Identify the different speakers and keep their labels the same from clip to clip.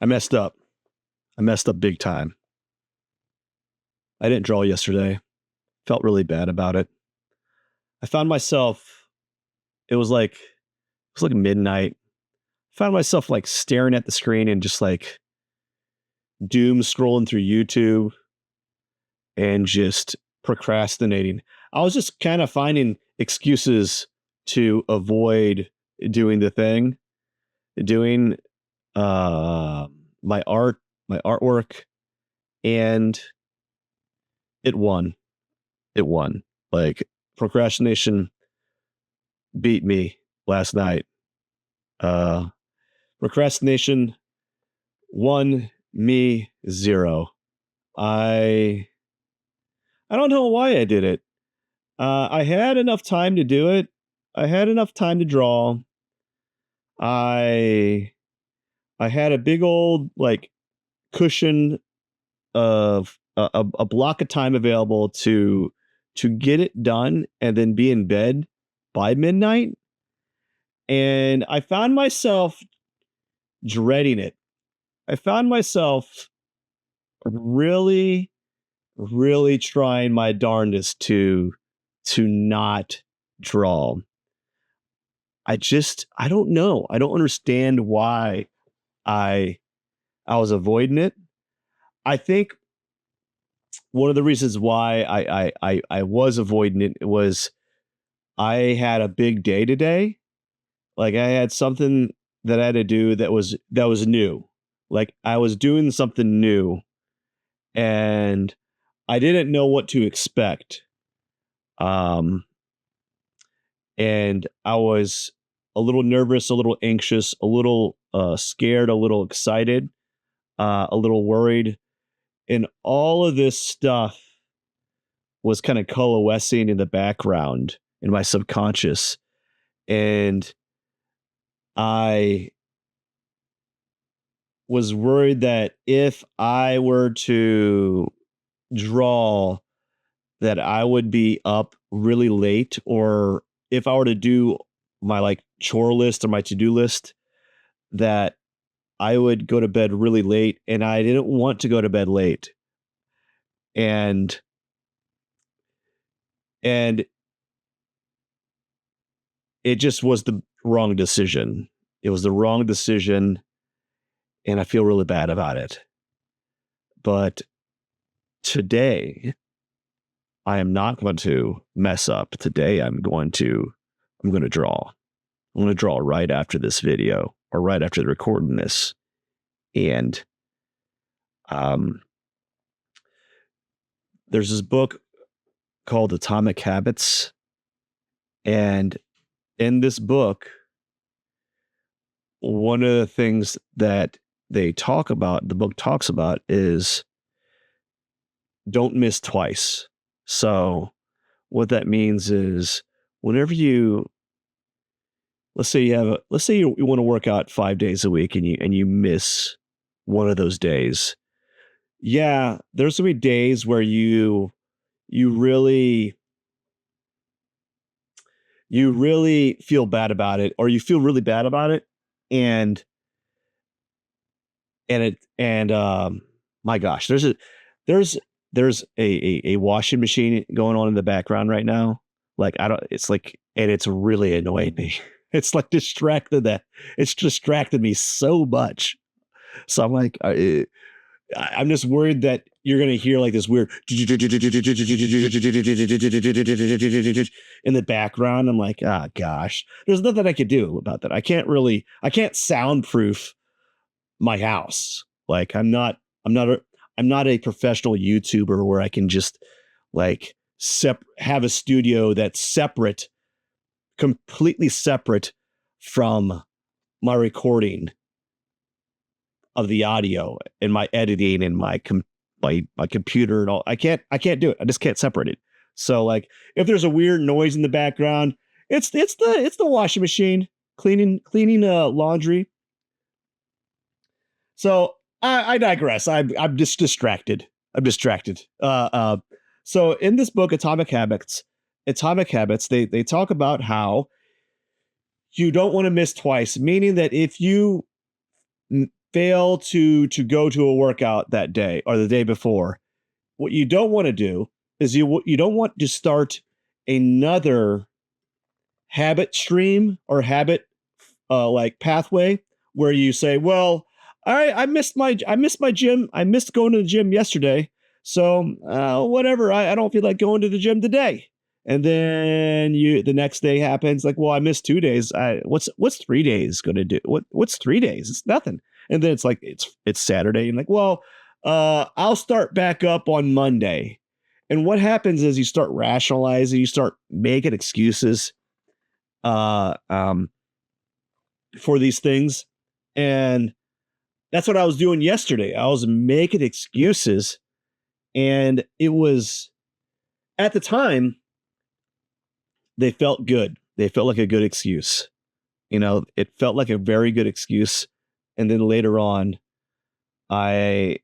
Speaker 1: I messed up. I messed up big time. I didn't draw yesterday. Felt really bad about it. I found myself, it was like midnight. Found myself like staring at the screen and just like doom scrolling through YouTube and just procrastinating. I was just kind of finding excuses to avoid doing the thing, doing my artwork, and it won. It won. Like procrastination beat me last night. Uh Procrastination won me 0. I I don't know why I did it. I had enough time to do it. I had enough time to draw. I I had a big old like cushion of a block of time available to get it done and then be in bed by midnight. And I found myself dreading it. I found myself really, really trying my darndest to not draw. I don't know. I don't understand why I I was avoiding it. I think one of the reasons why I was avoiding it was I had a big day today. Like I had something that I had to do that was new. Like I was doing something new and I didn't know what to expect. Um and I was a little nervous, a little anxious, a little scared, a little excited, a little worried, and all of this stuff was kind of coalescing in the background in my subconscious. And I was worried that if I were to draw, that I would be up really late, or if I were to do my like chore list or my to-do list, that I would go to bed really late, and I didn't want to go to bed late. And and it just was the wrong decision. It was the wrong decision, and I feel really bad about it. But today, I am not going to mess up. Today, I'm going to draw. I'm going to draw right after this video or right after the recording this. And um, there's this book called Atomic Habits. And in this book, one of the things that the book talks about is don't miss twice. So what that means is whenever let's say you want to work out 5 days a week and you miss one of those days. Yeah, there's gonna be days where you really you really feel bad about it, or you feel really bad about it, and my gosh, there's there's a washing machine going on in the background right now. Like I don't it's like and it's really annoying me. It's like it's distracted me so much. So I'm like I'm just worried that you're gonna hear like this weird in the background. I'm like, ah, gosh, there's nothing I could do about that. I can't soundproof my house. Like I'm not a professional YouTuber where I can just like have a studio that's separate, completely separate from my recording of the audio and my editing and my computer and all. I can't do it. I just can't separate it. So like if there's a weird noise in the background, it's the washing machine cleaning laundry. So I digress. I'm just distracted. I'm distracted. So in this book, Atomic Habits, they talk about how you don't want to miss twice, meaning that if you fail to go to a workout that day or the day before, what you don't want to do is you don't want to start another habit stream or habit like pathway where you say, well, all right, I missed my gym. I missed going to the gym yesterday. So whatever. I don't feel like going to the gym today. And then the next day happens like, well, I missed 2 days. What's 3 days gonna do? What's 3 days? It's nothing. And then it's like it's Saturday, and like, well, I'll start back up on Monday. And what happens is you start rationalizing, you start making excuses uh um for these things. And that's what I was doing yesterday. I was making excuses, and it was at the time they felt good. They felt like a good excuse. It felt like a very good excuse. And then later on, I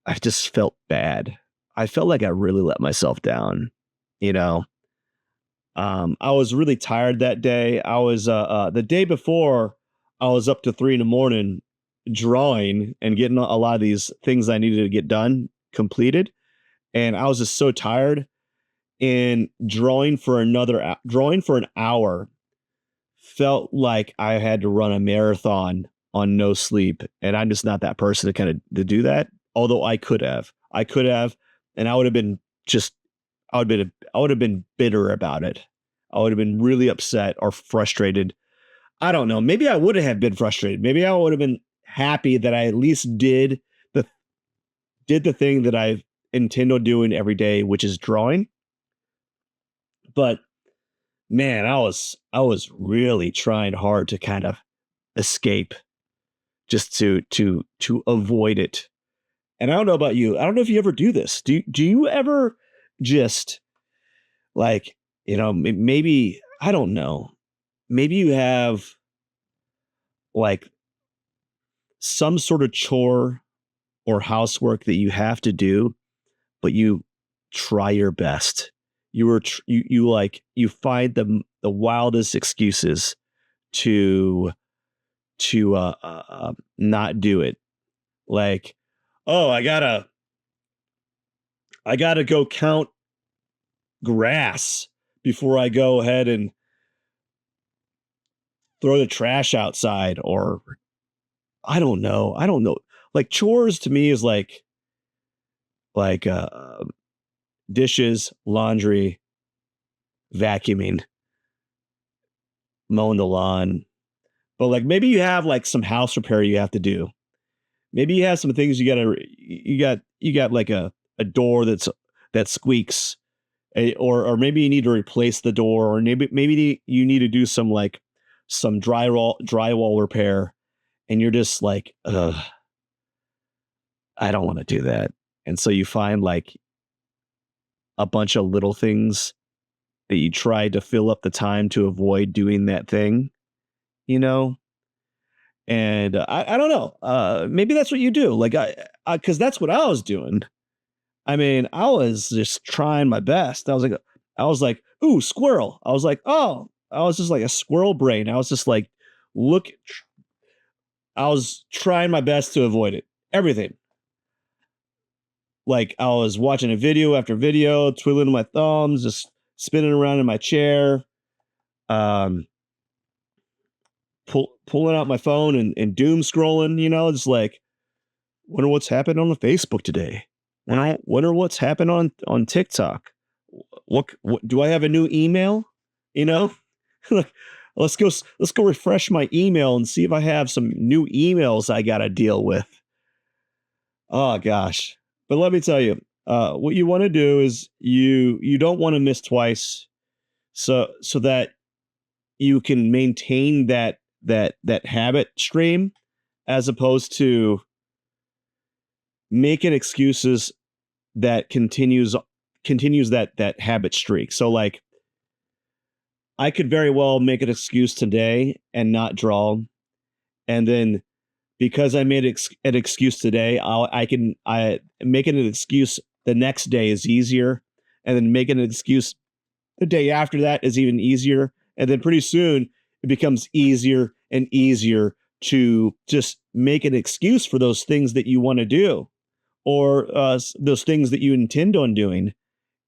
Speaker 1: I just felt bad. I felt like I really let myself down, you know. I was really tired that day. I was the day before I was up to 3 in the morning drawing and getting a lot of these things I needed to get done completed. And I was just so tired, and drawing for an hour felt like I had to run a marathon on no sleep. And I'm just not that person to do that. Although I could have, and I would have been just, I would have been bitter about it. I would have been really upset or frustrated. I don't know. Maybe I would have been frustrated. Maybe I would have been happy that I at least the did the thing that I intend on doing every day, which is drawing. But man, I was really trying hard to kind of escape, just to avoid it. And I don't know about you. I don't know if you ever do this. Do you ever just like, maybe I don't know. Maybe you have like some sort of chore or housework that you have to do, but you try your best. You find the wildest excuses to not do it. Like, oh, I gotta go count grass before I go ahead and throw the trash outside, or I don't know. Like chores to me is like dishes, laundry, vacuuming, mowing the lawn. But like maybe you have like some house repair you have to do. Maybe you have some things you got like a door that squeaks, or maybe you need to replace the door, or maybe you need to do some drywall repair, and you're just like, ugh, I don't want to do that. And so you find like a bunch of little things that you try to fill up the time to avoid doing that thing, you know? And I don't know. Maybe that's what you do. Like because that's what I was doing. I mean, I was just trying my best. I was like, ooh, squirrel. I was like, oh, I was just like a squirrel brain. I was just like, look, I was trying my best to avoid it. Everything. Like I was watching a video after video, twiddling my thumbs, just spinning around in my chair, um, pulling out my phone and doom scrolling. Just like, wonder what's happened on the Facebook today. Wonder what's happened on TikTok. What do I have a new email? You know, Like, let's go refresh my email and see if I have some new emails I got to deal with. Oh gosh. But let me tell you, what you want to do is you don't want to miss twice, so that you can maintain that habit stream, as opposed to making excuses that continues that habit streak. So like I could very well make an excuse today and not draw, and then because I made an excuse today, I making an excuse the next day is easier, and then making an excuse the day after that is even easier, and then pretty soon it becomes easier and easier to just make an excuse for those things that you want to do, or those things that you intend on doing,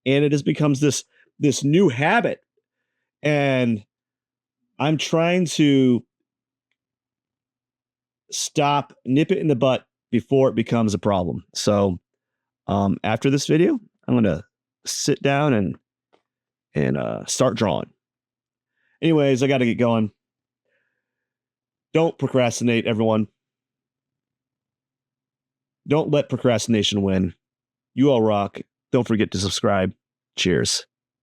Speaker 1: and it just becomes this new habit. And I'm trying to nip it in the butt before it becomes a problem. So after this video, I'm gonna sit down and start drawing. Anyways, I got to get going. Don't procrastinate, everyone. Don't let procrastination win. You all rock. Don't forget to subscribe. Cheers.